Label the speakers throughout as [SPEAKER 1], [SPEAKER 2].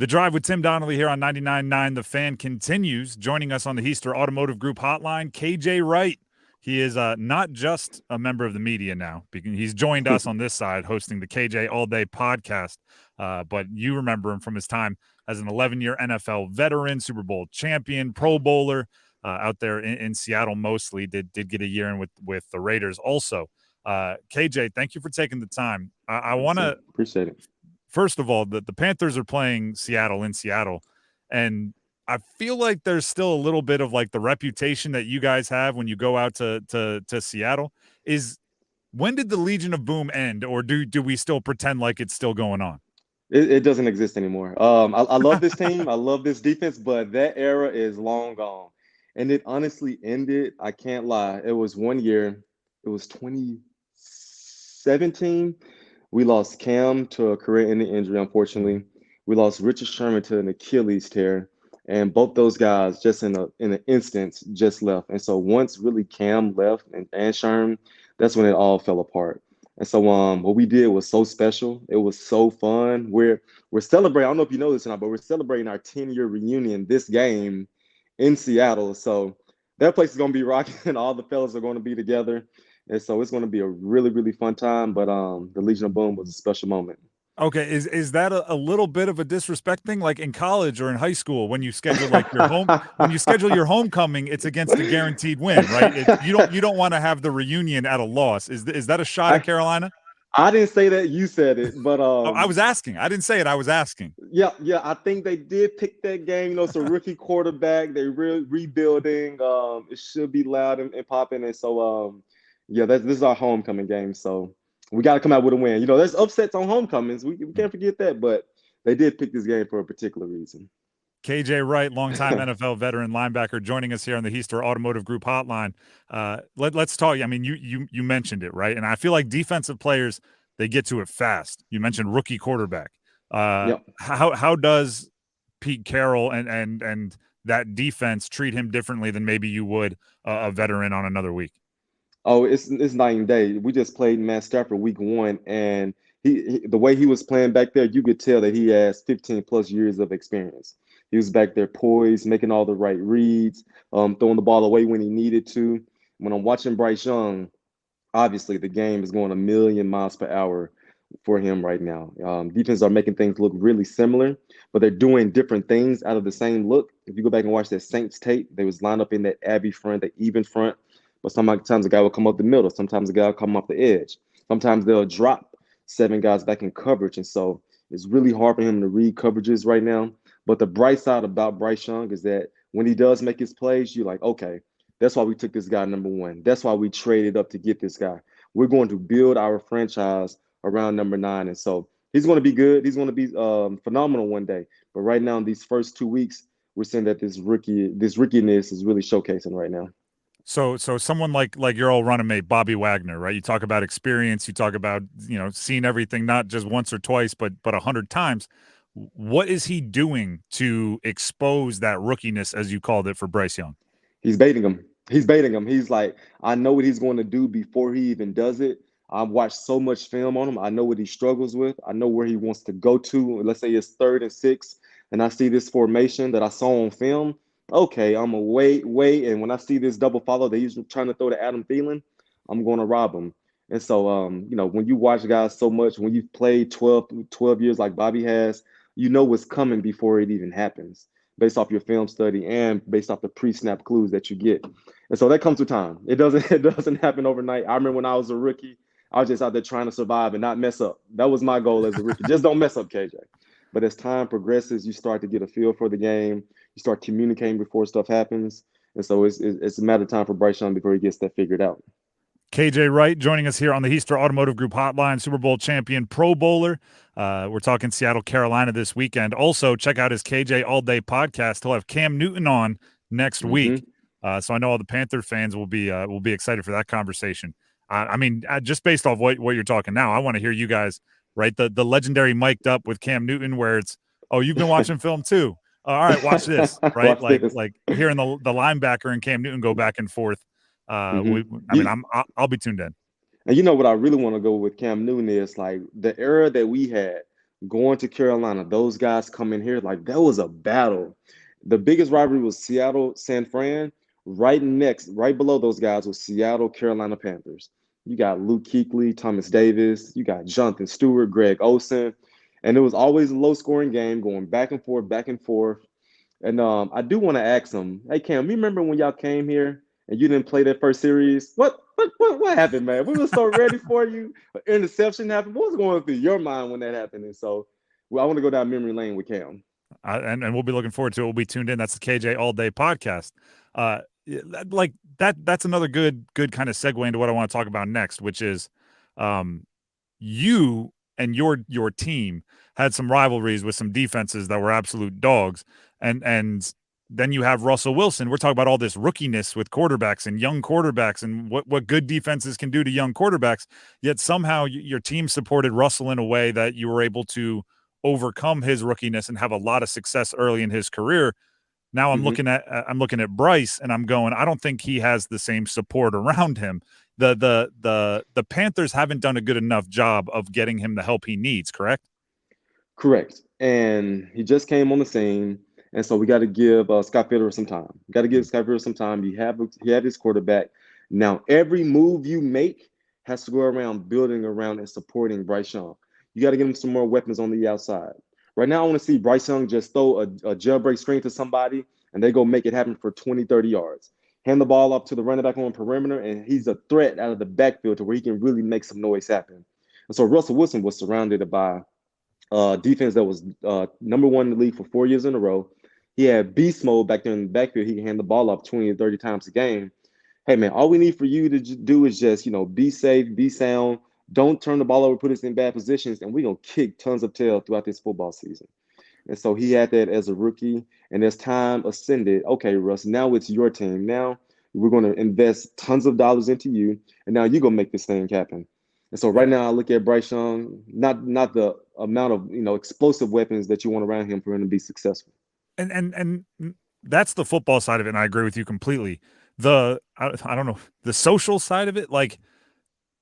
[SPEAKER 1] The Drive with Tim Donnelly here on 99.9 The Fan continues. Joining us on the Heister Automotive Group hotline, KJ Wright. He is not just a member of the media now, because he's joined us on this side hosting the KJ All Day podcast, but you remember him from his time as an 11-year NFL veteran, Super Bowl champion, Pro Bowler, out there in Seattle mostly, did get a year in with the Raiders also. KJ, thank you for taking the time. I want to –
[SPEAKER 2] appreciate it.
[SPEAKER 1] First of all, the Panthers are playing Seattle in Seattle, and I feel like there's still a little bit of like the reputation that you guys have when you go out to Seattle. When did the Legion of Boom end, or do we still pretend like it's still going on?
[SPEAKER 2] It doesn't exist anymore. I love this team. I love this defense, but that era is long gone. And it honestly ended, I can't lie. It was one year. It was 2017. We lost Cam to a career-ending injury, unfortunately. We lost Richard Sherman to an Achilles tear, and both those guys just in an instant just left. And so once really Cam left and Sherman, that's when it all fell apart. And so what we did was so special. It was so fun. We're celebrating. I don't know if you know this or not, but we're celebrating our 10-year reunion this game in Seattle. So that place is going to be rocking, and all the fellas are going to be together. And so it's going to be a really, really fun time. But the Legion of Boom was a special moment.
[SPEAKER 1] Okay, is that a little bit of a disrespect thing? Like in college or in high school, when you schedule like your homecoming, it's against a guaranteed win, right? You don't want to have the reunion at a loss. Is that a shot at Carolina?
[SPEAKER 2] I didn't say that. You said it, but
[SPEAKER 1] I was asking. I didn't say it. I was asking.
[SPEAKER 2] Yeah. I think they did pick that game. You know, it's a rookie quarterback. They're rebuilding. It should be loud and popping. And so, yeah, this is our homecoming game. So we got to come out with a win. You know, there's upsets on homecomings. We can't forget that. But they did pick this game for a particular reason.
[SPEAKER 1] KJ Wright, longtime NFL veteran linebacker, joining us here on the Heister Automotive Group hotline. Let's talk. I mean, you mentioned it, right? And I feel like defensive players, they get to it fast. You mentioned rookie quarterback.
[SPEAKER 2] Yep.
[SPEAKER 1] How does Pete Carroll and that defense treat him differently than maybe you would a veteran on another week?
[SPEAKER 2] Oh, it's night and day. We just played Matt Stafford week 1, and he the way he was playing back there, you could tell that he has 15 plus years of experience. He was back there poised, making all the right reads, throwing the ball away when he needed to. When I'm watching Bryce Young, obviously the game is going a million miles per hour for him right now. Defenses are making things look really similar, but they're doing different things out of the same look. If you go back and watch that Saints tape, they was lined up in that Abbey front, that even front. But sometimes a guy will come up the middle. Sometimes a guy will come off the edge. Sometimes they'll drop 7 guys back in coverage. And so it's really hard for him to read coverages right now. But the bright side about Bryce Young is that when he does make his plays, you're like, okay, that's why we took this guy number 1. That's why we traded up to get this guy. We're going to build our franchise around number 9. And so he's going to be good. He's going to be phenomenal one day. But right now, in these first 2 weeks, we're seeing that this rookiness is really showcasing right now.
[SPEAKER 1] So someone like your old running mate, Bobby Wagner, right? You talk about experience. You talk about, seeing everything, not just once or twice, but 100 times. What is he doing to expose that rookiness, as you called it, for Bryce Young?
[SPEAKER 2] He's baiting him. He's like, I know what he's going to do before he even does it. I've watched so much film on him. I know what he struggles with. I know where he wants to go to. Let's say it's 3rd and 6, and I see this formation that I saw on film. Okay, I'm going to wait. And when I see this double follow that he's trying to throw to Adam Thielen, I'm going to rob him. And so, when you watch guys so much, when you've played 12 years like Bobby has, you know what's coming before it even happens, based off your film study and based off the pre-snap clues that you get. And so that comes with time. It doesn't happen overnight. I remember when I was a rookie, I was just out there trying to survive and not mess up. That was my goal as a rookie. Just don't mess up, KJ. But as time progresses, you start to get a feel for the game. You start communicating before stuff happens. And so it's a matter of time for Bryce Young before he gets that figured out.
[SPEAKER 1] KJ Wright joining us here on the Heister Automotive Group hotline, Super Bowl champion, Pro Bowler. We're talking Seattle, Carolina this weekend. Also, check out his KJ All Day podcast. He'll have Cam Newton on next week. So I know all the Panther fans will be excited for that conversation. Just based off what you're talking now, I want to hear you guys, right? The legendary mic'd up with Cam Newton, where it's, oh, you've been watching film too. All right, watch this, right? Like hearing the linebacker and Cam Newton go back and forth. I'll be tuned in.
[SPEAKER 2] And you know what I really want to go with Cam Newton is like the era that we had going to Carolina, those guys come in here like that was a battle. The biggest rivalry was Seattle, San Fran. Right below those guys was Seattle, Carolina Panthers. You got Luke Kuechly, Thomas Davis. You got Jonathan Stewart, Greg Olsen, and it was always a low-scoring game going back and forth, back and forth. And I do want to ask him, hey Cam, you remember when y'all came here and you didn't play that first series? What happened, man? We were so ready for you. An interception happened. What was going through your mind when that happened? And so, well, I want to go down memory lane with Cam.
[SPEAKER 1] And we'll be looking forward to it. We'll be tuned in. That's the KJ All Day podcast. Like that's another good kind of segue into what I want to talk about next, which is you and your team had some rivalries with some defenses that were absolute dogs. And then you have Russell Wilson. We're talking about all this rookiness with quarterbacks and young quarterbacks and what good defenses can do to young quarterbacks. Yet somehow your team supported Russell in a way that you were able to overcome his rookiness and have a lot of success early in his career. Now I'm looking at Bryce and I'm going, I don't think he has the same support around him. The Panthers haven't done a good enough job of getting him the help he needs, correct?
[SPEAKER 2] Correct. And he just came on the scene. And so we got to give Scott Fitterer some time. Got to give Scott Fitterer some time. You have his quarterback. Now, every move you make has to go around building around and supporting Bryce Young. You got to give him some more weapons on the outside. Right now, I want to see Bryce Young just throw a jailbreak screen to somebody, and they go make it happen for 20, 30 yards. Hand the ball up to the running back on perimeter, and he's a threat out of the backfield to where he can really make some noise happen. And so Russell Wilson was surrounded by defense that was number one in the league for 4 years in a row. He had beast mode back there in the backfield. He can hand the ball up 20 to 30 times a game. Hey, man, all we need for you to do is just, be safe, be sound. Don't turn the ball over, put us in bad positions, and we're going to kick tons of tail throughout this football season. And so he had that as a rookie. And as time ascended, okay, Russ, now it's your team. Now we're going to invest tons of dollars into you, and now you're going to make this thing happen. And so right now I look at Bryce Young, not the amount of, explosive weapons that you want around him for him to be successful.
[SPEAKER 1] And that's the football side of it, and I agree with you completely. I don't know, the social side of it, like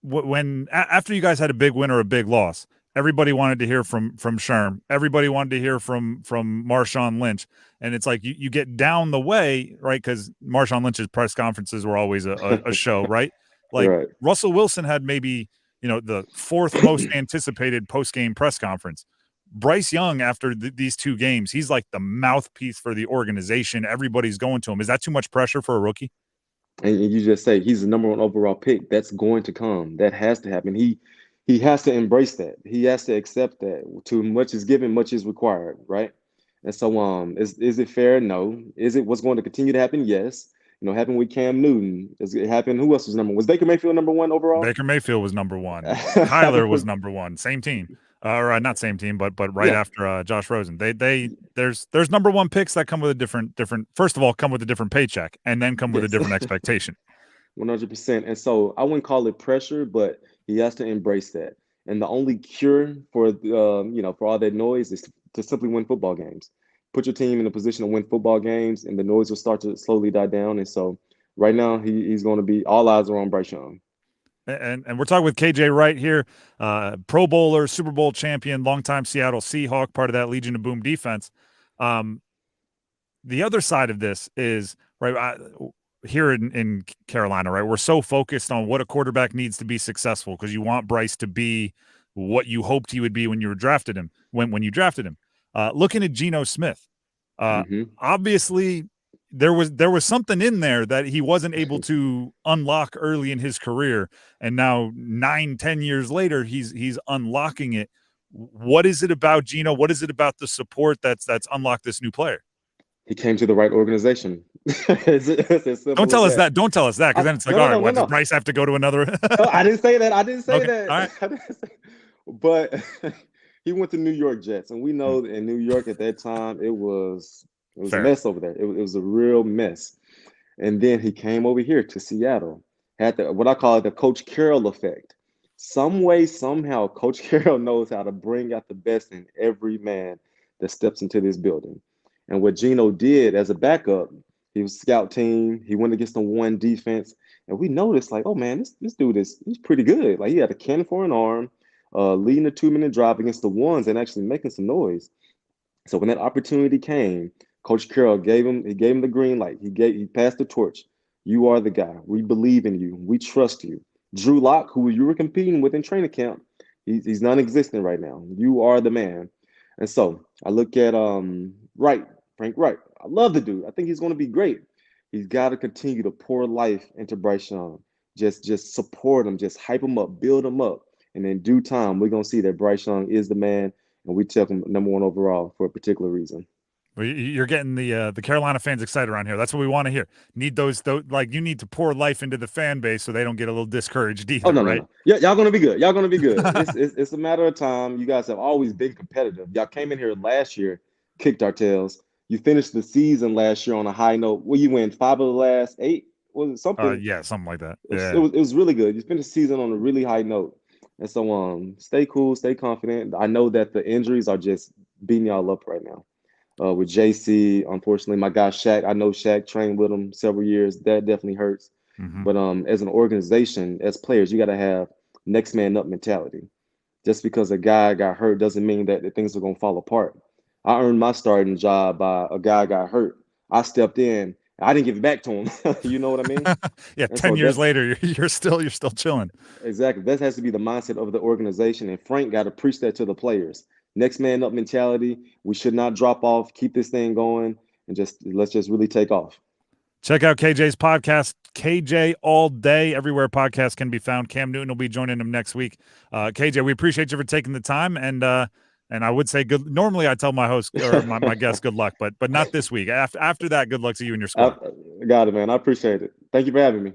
[SPEAKER 1] when after you guys had a big win or a big loss, everybody wanted to hear from Sherm. Everybody wanted to hear from Marshawn Lynch, and it's like you get down the way, right? Because Marshawn Lynch's press conferences were always a show, right? Like
[SPEAKER 2] Right.
[SPEAKER 1] Russell Wilson had maybe the fourth most anticipated post game press conference. Bryce Young, after these two games, he's like the mouthpiece for the organization. Everybody's going to him. Is that too much pressure for a rookie?
[SPEAKER 2] And you just say he's the number one overall pick. That's going to come. That has to happen. He has to embrace that. He has to accept that. Too much is given, much is required, right? And so, is it fair? No. Is it what's going to continue to happen? Yes. Happened with Cam Newton. It happened. Who else was number one? Was Baker Mayfield number one overall?
[SPEAKER 1] Baker Mayfield was number one. Kyler was number one. Same team. Or not same team, but right after Josh Rosen. There's number one picks that come with a different. First of all, come with a different paycheck, and then come with a different expectation.
[SPEAKER 2] 100%. And so I wouldn't call it pressure, but he has to embrace that. And the only cure for for all that noise is to simply win football games. Put your team in a position to win football games, and the noise will start to slowly die down. And so right now he's going to be all eyes are on Bryce Young.
[SPEAKER 1] And we're talking with KJ Wright here, Pro Bowler, Super Bowl champion, longtime Seattle Seahawk, part of that Legion of Boom defense. The other side of this is right here in Carolina, right? We're so focused on what a quarterback needs to be successful because you want Bryce to be what you hoped he would be when you drafted him. When you drafted him, looking at Geno Smith, obviously there was something in there that he wasn't able to unlock early in his career, and now 9-10 years later he's unlocking it. What is it about Geno? What is it about the support that's unlocked this new player?
[SPEAKER 2] He came to the right organization.
[SPEAKER 1] Don't tell us that. Don't tell us that, because then it's like, all right, does Bryce have to go to another?
[SPEAKER 2] No, I didn't say that. I didn't say
[SPEAKER 1] okay.
[SPEAKER 2] that.
[SPEAKER 1] All right.
[SPEAKER 2] But he went to New York Jets, and we know in New York at that time it was a mess over there. It was a real mess. And then he came over here to Seattle. Had what I call the Coach Carroll effect. Some way, somehow, Coach Carroll knows how to bring out the best in every man that steps into this building. And what Geno did as a backup, he was scout team. He went against the one defense, and we noticed like, oh man, this dude he's pretty good. Like he had a cannon for an arm. leading a 2-minute drive against the ones and actually making some noise. So when that opportunity came, Coach Carroll gave him the green light. He passed the torch. You are the guy. We believe in you. We trust you. Drew Lock, who you were competing with in training camp, he's non-existent right now. You are the man. And so I look at Frank Wright. I love the dude. I think he's going to be great. He's got to continue to pour life into Bryce Young. Just support him, just hype him up, build him up. And in due time, we're going to see that Bryce Young is the man, and we took him #1 overall for a particular reason.
[SPEAKER 1] Well, you're getting the Carolina fans excited around here. That's what we want to hear. Need those like you need to pour life into the fan base so they don't get a little discouraged either.
[SPEAKER 2] Oh no,
[SPEAKER 1] right?
[SPEAKER 2] no. Yeah, y'all gonna be good. Y'all gonna be good. It's a matter of time. You guys have always been competitive. Y'all came in here last year, kicked our tails. You finished the season last year on a high note. Well, you win 5 of the last 8. Was it something?
[SPEAKER 1] Yeah, something like that.
[SPEAKER 2] Yeah.
[SPEAKER 1] Yeah.
[SPEAKER 2] It was really good. You finished the season on a really high note. And so stay cool, stay confident. I know that the injuries are just beating y'all up right now. With JC, unfortunately, my guy Shaq, I know Shaq trained with him several years. That definitely hurts.
[SPEAKER 1] Mm-hmm.
[SPEAKER 2] But as an organization, as players, you got to have next man up mentality. Just because a guy got hurt doesn't mean that things are going to fall apart. I earned my starting job by a guy got hurt. I stepped in. I didn't give it back to him. You know what I mean?
[SPEAKER 1] Yeah,
[SPEAKER 2] And
[SPEAKER 1] 10
[SPEAKER 2] so
[SPEAKER 1] years later, you're still chilling.
[SPEAKER 2] exactly. That has to be the mindset of the organization. And Frank got to preach that to the players. Next man up mentality. We should not drop off. Keep this thing going, and let's just really take off.
[SPEAKER 1] Check out KJ's podcast, KJ All Day, everywhere podcasts can be found. Cam Newton will be joining him next week. KJ, we appreciate you for taking the time, and I would say good. Normally, I tell my host or my guest good luck, but not this week. After that, good luck to you and your squad.
[SPEAKER 2] I got it, man. I appreciate it. Thank you for having me.